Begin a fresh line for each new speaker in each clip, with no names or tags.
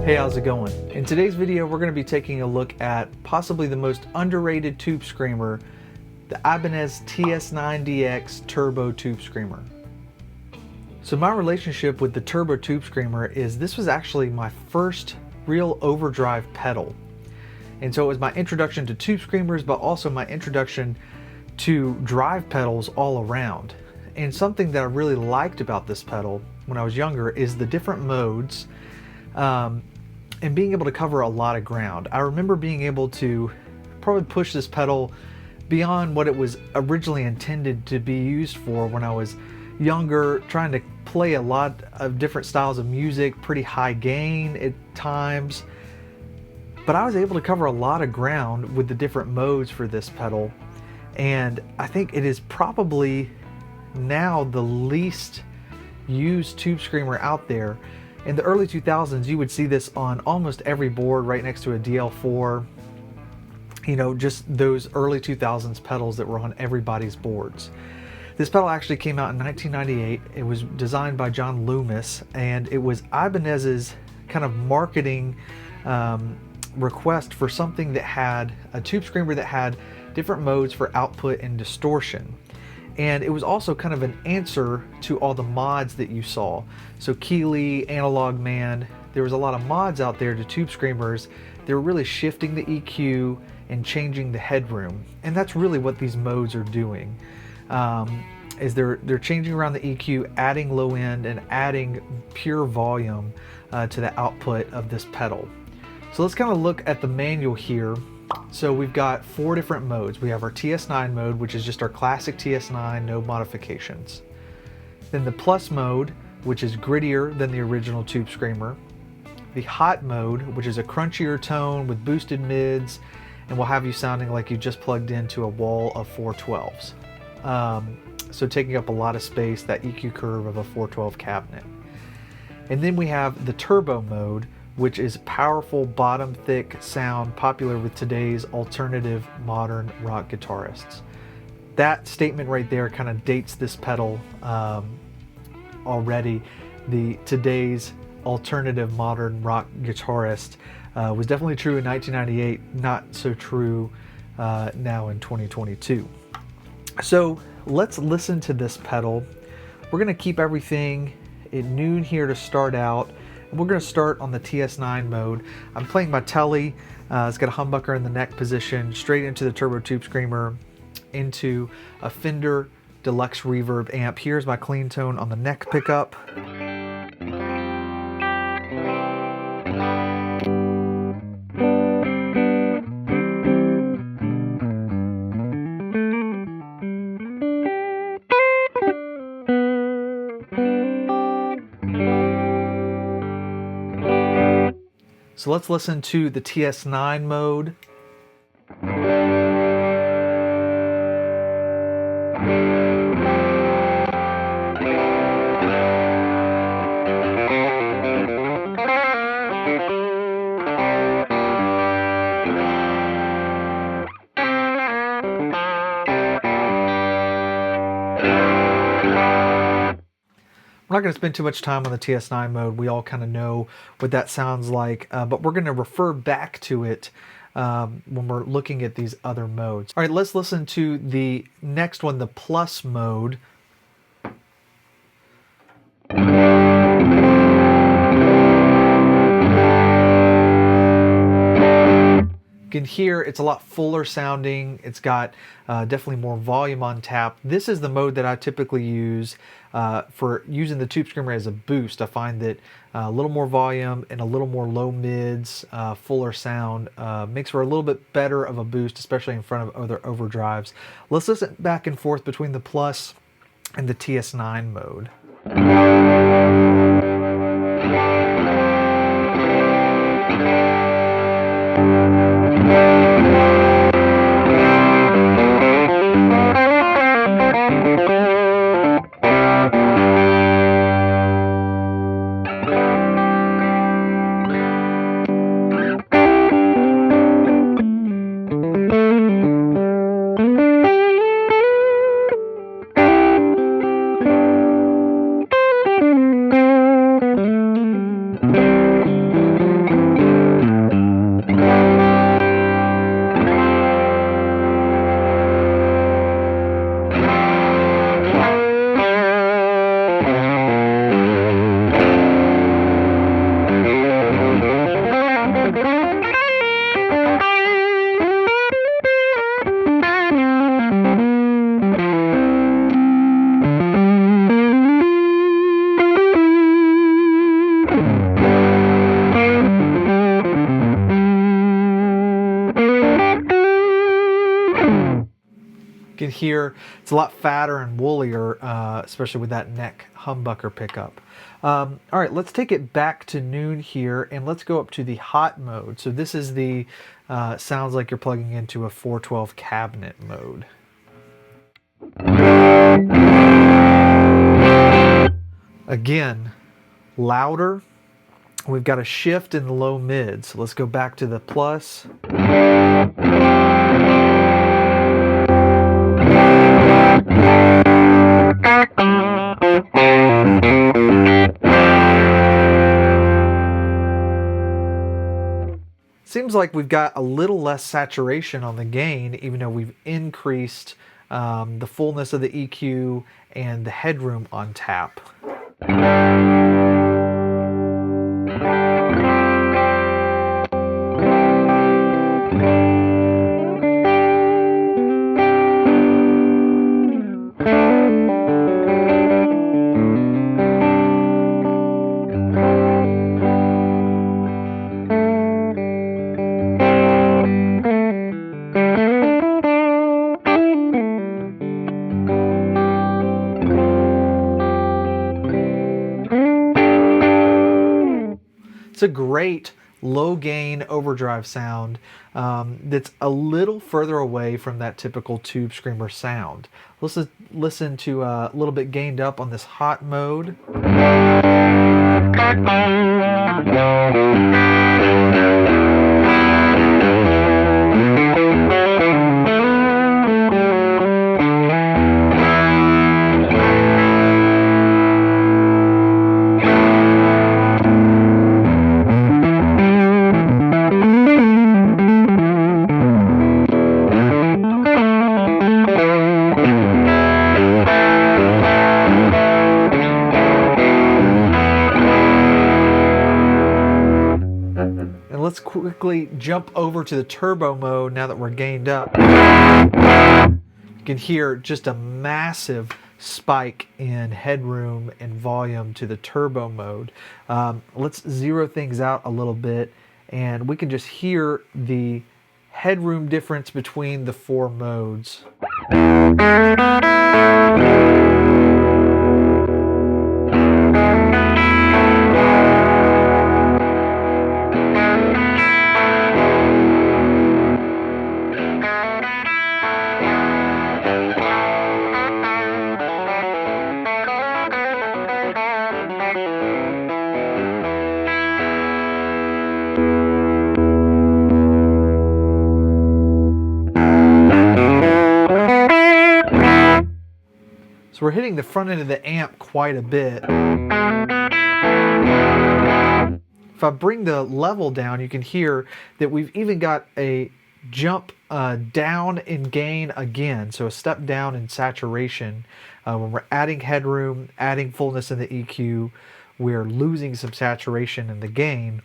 Hey, how's it going? In today's video, we're going to be taking a look at possibly the most underrated tube screamer, the Ibanez TS9DX Turbo Tube Screamer. So my relationship with the Turbo Tube Screamer is this was actually my first real overdrive pedal. And so it was my introduction to tube screamers, but also my introduction to drive pedals all around. And something that I really liked about this pedal when I was younger is the different modes, and being able to cover a lot of ground. I remember being able to probably push this pedal beyond what it was originally intended to be used for when I was younger, trying to play a lot of different styles of music, pretty high gain at times. But I was able to cover a lot of ground with the different modes for this pedal. And I think it is probably now the least used tube screamer out there. In the early 2000s, you would see this on almost every board right next to a DL4. You know, just those early 2000s pedals that were on everybody's boards. This pedal actually came out in 1998. It was designed by John Loomis, and it was Ibanez's kind of marketing request for something that had a tube screamer that had different modes for output and distortion. And it was also kind of an answer to all the mods that you saw. So Keeley, Analog Man, there was a lot of mods out there to tube screamers. They were really shifting the EQ and changing the headroom. And that's really what these modes are doing. Is they're changing around the EQ, adding low end and adding pure volume to the output of this pedal. So let's kind of look at the manual here. So we've got 4 different modes. We have our TS9 mode, which is just our classic TS9, no modifications. Then the Plus mode, which is grittier than the original tube screamer. The Hot mode, which is a crunchier tone with boosted mids and will have you sounding like you just plugged into a wall of 412s. So taking up a lot of space, that EQ curve of a 412 cabinet. And then we have the Turbo mode, which is powerful bottom thick sound popular with today's alternative modern rock guitarists. That statement right there kind of dates this pedal already. The today's alternative modern rock guitarist was definitely true in 1998, not so true now in 2022. So let's listen to this pedal. We're gonna keep everything at noon here to start out. We're going to start on the TS9 mode. I'm playing my Telly. It's got a humbucker in the neck position, straight into the Turbo Tube Screamer, into a Fender Deluxe Reverb amp. Here's my clean tone on the neck pickup. So let's listen to the TS9 mode. We're not going to spend too much time on the TS9 mode. We all kind of know what that sounds like, but we're going to refer back to it when we're looking at these other modes. All right, let's listen to the next one, the Plus mode. You can hear it's a lot fuller sounding. It's got definitely more volume on tap. This is the mode that I typically use for using the tube screamer as a boost. I find that a little more volume and a little more low mids, fuller sound makes for a little bit better of a boost, especially in front of other overdrives. Let's listen back and forth between the Plus and the TS9 mode. hear it's a lot fatter and woollier, especially with that neck humbucker pickup. All right, let's take it back to noon here, and let's go up to the hot mode. So this is the sounds like you're plugging into a 412 cabinet mode. Again, louder. We've got a shift in the low mid. So let's go back to the plus. Seems like we've got a little less saturation on the gain, even though we've increased the fullness of the EQ and the headroom on tap. It's a great low gain overdrive sound that's a little further away from that typical tube screamer sound. Let's listen to a little bit gained up on this hot mode. Let's quickly jump over to the turbo mode now that we're gained up. You can hear just a massive spike in headroom and volume to the turbo mode. Let's zero things out a little bit, and we can just hear the headroom difference between the four modes. So we're hitting the front end of the amp quite a bit. If I bring the level down, you can hear that we've even got a jump down in gain again, so a step down in saturation. When we're adding headroom, adding fullness in the EQ, we're losing some saturation in the gain.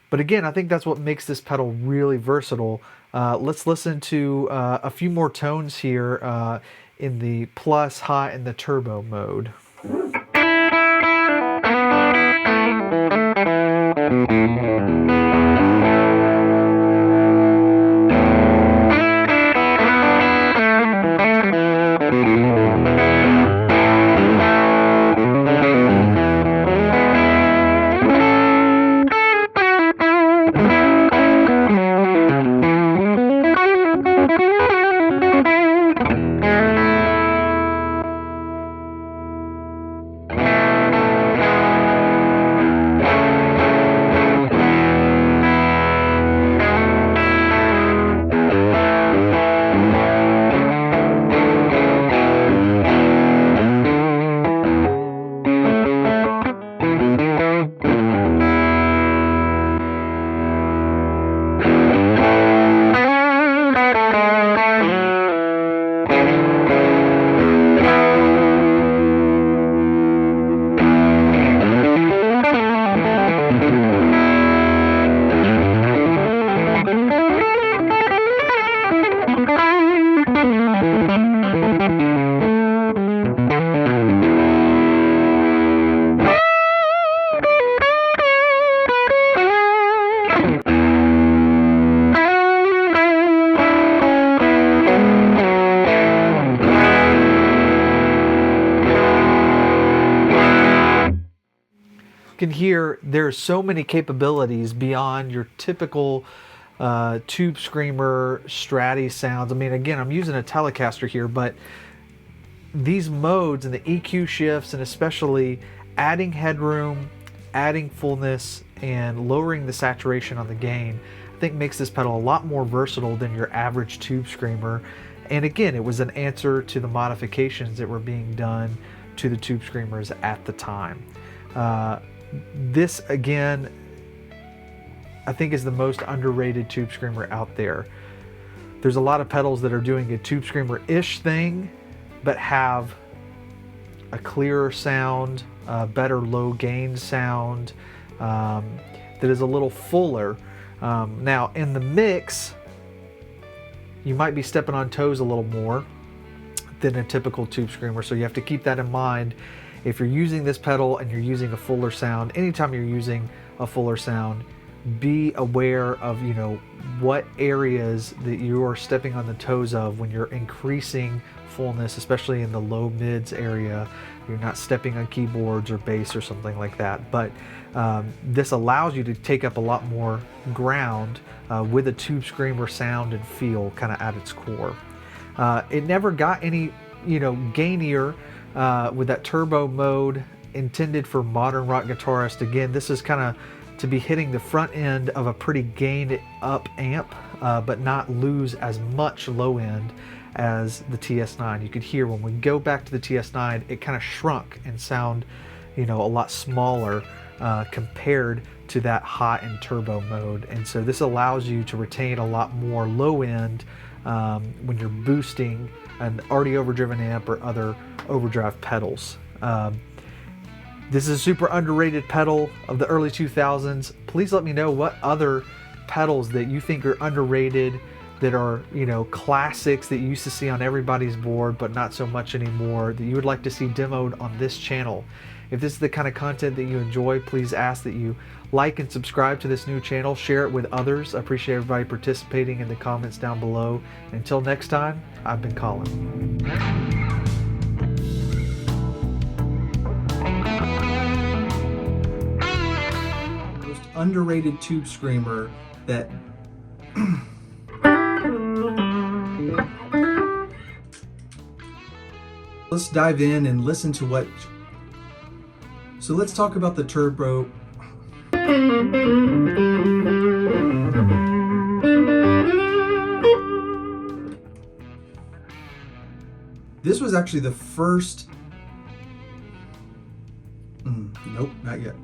But again, I think that's what makes this pedal really versatile. Let's listen to a few more tones here in the plus, high, and the turbo mode. can hear there's so many capabilities beyond your typical tube screamer Stratty sounds. I mean, again, I'm using a Telecaster here, but these modes and the EQ shifts, and especially adding headroom, adding fullness, and lowering the saturation on the gain, I think makes this pedal a lot more versatile than your average tube screamer. And again, it was an answer to the modifications that were being done to the tube screamers at the time. This, again, I think is the most underrated tube screamer out there. There's a lot of pedals that are doing a tube screamer-ish thing, but have a clearer sound, a better low gain sound, that is a little fuller. Now in the mix, you might be stepping on toes a little more than a typical tube screamer, so you have to keep that in mind if you're using this pedal and you're using a fuller sound. Anytime you're using a fuller sound, be aware of, you know, what areas that you are stepping on the toes of when you're increasing fullness, especially in the low mids area. You're not stepping on keyboards or bass or something like that, but this allows you to take up a lot more ground with a tube screamer sound and feel kind of at its core. It never got any, you know, gainier with that turbo mode intended for modern rock guitarists. Again, this is kind of to be hitting the front end of a pretty gained up amp, but not lose as much low end as the TS9. You could hear when we go back to the TS9, it kind of shrunk and sound, you know, a lot smaller compared to that hot and turbo mode. And so this allows you to retain a lot more low end when you're boosting an already overdriven amp or other overdrive pedals. This is a super underrated pedal of the early 2000s. Please let me know what other pedals that you think are underrated, that are, you know, classics that you used to see on everybody's board but not so much anymore, that you would like to see demoed on this channel. If this is the kind of content that you enjoy, please ask that you like and subscribe to this new channel, share it with others. I appreciate everybody participating in the comments down below. Until next time, I've been Colin. Most underrated tube screamer that let's dive in and listen to what. So let's talk about the turbo. This was actually the first. Nope, not yet.